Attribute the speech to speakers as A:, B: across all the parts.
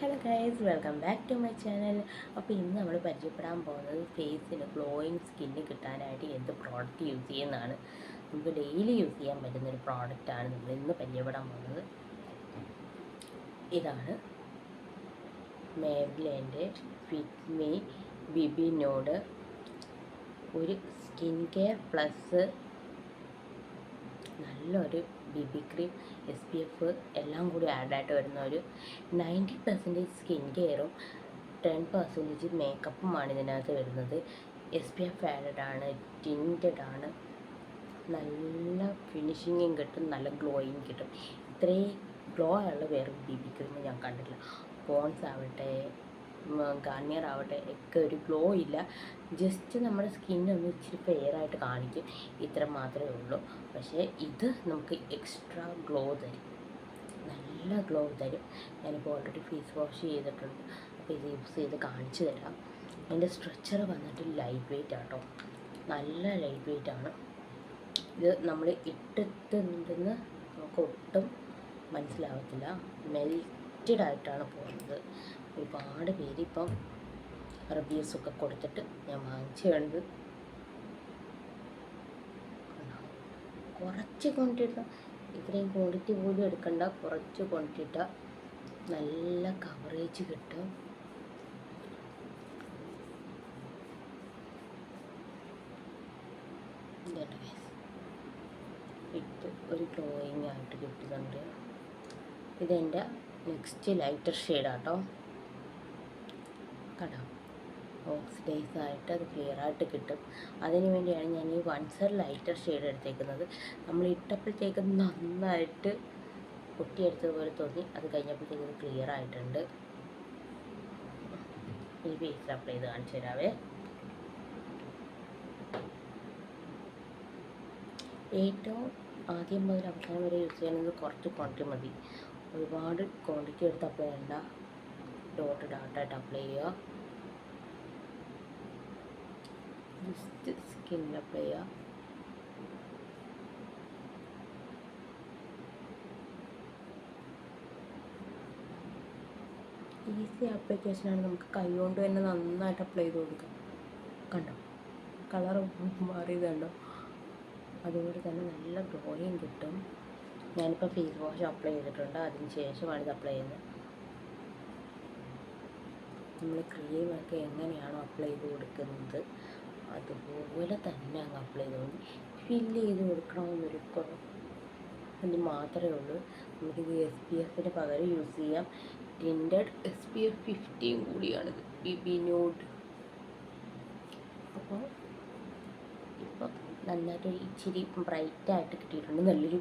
A: Hello guys, welcome back to my channel. അപ്പോൾ ഇന്ന് നമ്മൾ പരിചയപ്പെടാൻ പോകുന്നത് ഫേസിന് ഗ്ലോയിങ് സ്കിന്ന് കിട്ടാനായിട്ട് എന്ത് പ്രോഡക്റ്റ് യൂസ് ചെയ്യുന്നതാണ്. നമുക്ക് ഡെയിലി യൂസ് ചെയ്യാൻ പറ്റുന്നൊരു പ്രോഡക്റ്റാണ് നമ്മൾ ഇന്ന് പരിചയപ്പെടാൻ പോകുന്നത്. ഇതാണ് മേബ്ലിൻ്റെ ഫിറ്റ് മീ ബിബി നോഡ്, ഒരു സ്കിൻ കെയർ പ്ലസ് നല്ലൊരു BB ക്രീം, SPF എല്ലാം കൂടി ആഡായിട്ട് വരുന്ന ഒരു 90% സ്കിൻ കെയറും 10% മേക്കപ്പുമാണ് ഇതിനകത്ത് വരുന്നത്. SPF ആഡഡ് ആണ്, ടിൻറ്റഡ് ആണ്, നല്ല ഫിനിഷിങ്ങും കിട്ടും, നല്ല ഗ്ലോയിങ് കിട്ടും. ഇത്രയും ഗ്ലോ ഉള്ള വേറെ BB ക്രീം ഞാൻ കണ്ടിട്ടില്ല. പോൺസ് ആവട്ടെ, ഗാർണിയർ ആവട്ടെ ഒക്കെ ഒരു ഗ്ലോ ഇല്ല. ജസ്റ്റ് നമ്മുടെ സ്കിന്നൊന്ന് ഇച്ചിരി ഫെയറായിട്ട് കാണിക്കും, ഇത്ര മാത്രമേ ഉള്ളൂ. പക്ഷേ ഇത് നമുക്ക് എക്സ്ട്രാ ഗ്ലോ തരും, നല്ല ഗ്ലോ തരും. ഞാനിപ്പോൾ ഓൾറെഡി ഫേസ് വാഷ് ചെയ്തിട്ടുണ്ട്, അപ്പോൾ ഇത് യൂസ് ചെയ്ത് കാണിച്ചു തരാം. എൻ്റെ സ്ട്രെച്ചർ വന്നിട്ട് ലൈറ്റ് വെയിറ്റ് ആട്ടോ, നല്ല ലൈറ്റ് വെയിറ്റ് ആണ്. ഇത് നമ്മൾ ഇട്ടിട്ടുണ്ടെന്ന് നമുക്ക് ഒട്ടും മനസ്സിലാവത്തില്ല, മെൽറ്റഡ് ആയിട്ടാണ് പോകുന്നത്. ഒരുപാട് പേര് ഇപ്പം റിവ്യൂസൊക്കെ കൊടുത്തിട്ട് ഞാൻ വാങ്ങിച്ചുകൊണ്ട് കുറച്ച് ക്വാണ്ടിറ്റി, ഇത്രയും ക്വാണ്ടിറ്റി പോലും എടുക്കണ്ട, കുറച്ച് ക്വാണ്ടിറ്റി നല്ല കവറേജ് കിട്ടും. ഇട്ട് ഒരു ഗ്ലോയിങ് ആയിട്ട് കിട്ടുന്നുണ്ട്. ഇതെൻ്റെ നെക്സ്റ്റ് ലൈറ്റർ ഷെയ്ഡാട്ടോ, കണ്ടോ, ഓക്സിഡൈസ് ആയിട്ട് അത് ക്ലിയർ ആയിട്ട് കിട്ടും. അതിന് വേണ്ടിയാണ് ഞാൻ ഈ വൺസർ ലൈറ്റർ ഷെയ്ഡ് എടുത്തേക്കുന്നത്. നമ്മൾ ഇട്ടപ്പോഴത്തേക്ക് നന്നായിട്ട് പൊട്ടിയെടുത്തതുപോലെ തോന്നി, അത് കഴിഞ്ഞപ്പോഴത്തേക്ക് ഇത് ക്ലിയർ ആയിട്ടുണ്ട്. ഈ ഫേസിൽ അപ്ലൈ ചെയ്ത് കാണിച്ചു തരാവേ. ഏറ്റവും ആദ്യം മുതൽ അവസാനം വരെ യൂസ് ചെയ്യുന്നത് കുറച്ച് ക്വാണ്ടിറ്റി മതി, ഒരുപാട് ക്വാണ്ടിറ്റി എടുത്ത് അപ്ലൈ ചെയ്യണ്ട. ഡോട്ടായിട്ട് അപ്ലൈ ചെയ്യുക, ജസ്റ്റ് സ്കിന്നിൽ അപ്ലൈ ചെയ്യുക. ഈസി ആപ്ലിക്കേഷനാണ്, നമുക്ക് കൈ കൊണ്ട് തന്നെ നന്നായിട്ട് അപ്ലൈ ചെയ്ത് കൊടുക്കാം. കണ്ടോ, കളർ മാറിയത് കണ്ടോ. അതുപോലെ തന്നെ നല്ല ഗ്ലോയിങ് കിട്ടും. ഞാനിപ്പോൾ ഫേസ് വാഷ് അപ്ലൈ ചെയ്തിട്ടുണ്ട്, അതിന് ശേഷമാണ് ഇത് അപ്ലൈ ചെയ്യുന്നത്. നമ്മൾ ക്രീമൊക്കെ എങ്ങനെയാണോ അപ്ലൈ ചെയ്ത് കൊടുക്കുന്നത് അതുപോലെ തന്നെ അങ്ങ് അപ്ലൈ ചെയ്ത് ഫില്ല് ചെയ്ത് കൊടുക്കണമെന്നൊരു അത് മാത്രമേ ഉള്ളൂ. നമുക്കിത് SPFന് പകരം യൂസ് ചെയ്യാം. ടിൻറ്റഡ് SPF 50 കൂടിയാണിത്, BB നോഡ്. അപ്പോൾ ഇപ്പം നന്നായിട്ട് ഇച്ചിരി ബ്രൈറ്റായിട്ട് കിട്ടിയിട്ടുണ്ട്, നല്ലൊരു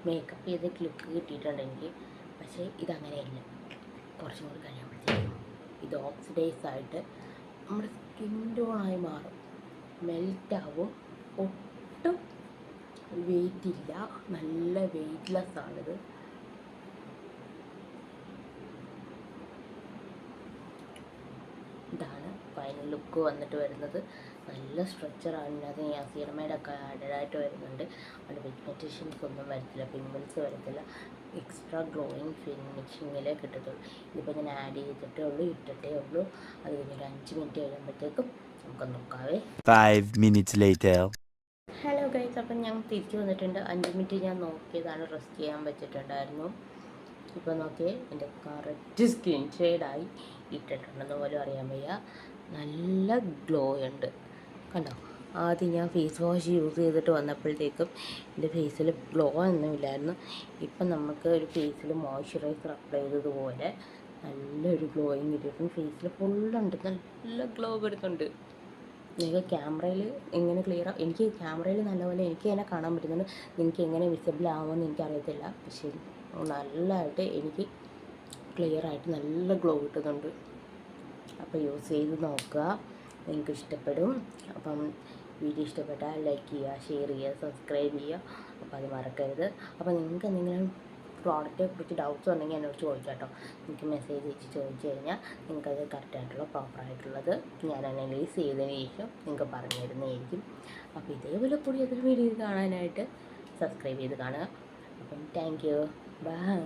A: മേക്കപ്പ് ചെയ്ത ലുക്ക് കിട്ടിയിട്ടുണ്ട് എനിക്ക്. പക്ഷേ ഇതങ്ങനെയല്ല, കുറച്ചും കൂടി കഴിയുമ്പോഴത്തേക്കും ഇത് ഓക്സിഡൈസ് ആയിട്ട് നമ്മുടെ സ്കിൻ ടോണായി മാറും, മെൽറ്റാവും. ഒട്ടും വെയിറ്റ് ഇല്ല, നല്ല വെയ്റ്റ്ലെസ് ആണിത്. ഇതാണ് ഫൈനൽ ലുക്ക് വന്നിട്ട് വരുന്നത്. നല്ല സ്ട്രെച്ചറാണ്, അതിനകത്ത് നിയാസിനമൈഡൊക്കെ ആഡായിട്ട് വരുന്നുണ്ട്. അത് പിഗ്മെൻറ്റേഷൻസ് ഒന്നും വരത്തില്ല, പിമ്പിൾസ് വരത്തില്ല, എക്സ്ട്രാ ഗ്ലോയിങ് ഫിനിഷിങ്ങിലേ കിട്ടത്തുള്ളൂ. ഇതിപ്പോൾ ഞാൻ ആഡ് ചെയ്തിട്ടേ ഉള്ളൂ, ഇട്ടിട്ടേ ഉള്ളൂ. അത് കഴിഞ്ഞൊരു 5 മിനിറ്റ് കഴിയുമ്പോഴത്തേക്കും നമുക്ക് നോക്കാവേ.
B: 5 minutes later.
A: ഹലോ ഗൈസ്, അപ്പം ഞാൻ തിരിച്ചു വന്നിട്ടുണ്ട്. 5 മിനിറ്റ് ഞാൻ നോക്കിയതാണ്, റെസ്റ്റ് ചെയ്യാൻ പറ്റിയിട്ടുണ്ടായിരുന്നു. ഇപ്പോൾ നോക്കിയേ, എൻ്റെ കറക്റ്റ് സ്കിൻ ഷെയ്ഡായി, ഇട്ടിട്ടുണ്ടെന്ന് പോലും അറിയാൻ വയ്യ. നല്ല ഗ്ലോ ഉണ്ട്, കണ്ടോ. ആദ്യം ഞാൻ ഫേസ് വാഷ് യൂസ് ചെയ്തിട്ട് വന്നപ്പോഴത്തേക്കും എൻ്റെ ഫേസിൽ ഗ്ലോ ഒന്നുമില്ലായിരുന്നു. ഇപ്പം നമുക്ക് ഒരു ഫേസിൽ മോയ്സ്ചറൈസർ അപ്ലൈ ചെയ്തതുപോലെ നല്ലൊരു ഗ്ലോയിങ് കിട്ടിയിട്ടുണ്ട്. ഫേസിൽ ഫുള്ളുണ്ട്, നല്ല ഗ്ലോ വരുന്നുണ്ട്. നിങ്ങൾക്ക് ക്യാമറയിൽ എങ്ങനെ എനിക്ക് ക്യാമറയിൽ നല്ലപോലെ എനിക്ക് തന്നെ കാണാൻ പറ്റുന്നുണ്ട്. നിങ്ങൾക്ക് എങ്ങനെ വിസിബിൾ ആവുമെന്ന് എനിക്കറിയത്തില്ല, പക്ഷേ നല്ലതായിട്ട് എനിക്ക് ക്ലിയറായിട്ട് നല്ല ഗ്ലോ കിട്ടുന്നുണ്ട്. അപ്പോൾ യൂസ് ചെയ്ത് നോക്കുക, നിങ്ങൾക്ക് ഇഷ്ടപ്പെടും. അപ്പം വീഡിയോ ഇഷ്ടപ്പെട്ടാൽ ലൈക്ക് ചെയ്യുക, ഷെയർ ചെയ്യുക, സബ്സ്ക്രൈബ് ചെയ്യുക. അപ്പോൾ അത് മറക്കരുത്. അപ്പോൾ നിങ്ങൾക്ക് എന്തെങ്കിലും പ്രോഡക്റ്റിനെ കുറിച്ച് ഡൗട്ട്സ് ഉണ്ടെങ്കിൽ എന്നോട് ചോദിക്കാം കേട്ടോ. എനിക്ക് മെസ്സേജ് അയച്ച് ചോദിച്ചു കഴിഞ്ഞാൽ നിങ്ങൾക്കത് കറക്റ്റായിട്ടുള്ള പ്രോപ്പറായിട്ടുള്ളത് ഞാൻ അനലൈസ് ചെയ്തതിന് ശേഷം നിങ്ങൾക്ക് പറഞ്ഞു തരുന്നതായിരിക്കും. അപ്പോൾ ഇതേപോലെ പുതിയൊരു വീഡിയോ കാണാനായിട്ട് സബ്സ്ക്രൈബ് ചെയ്ത് കാണുക. അപ്പം താങ്ക് യു, ബൈ.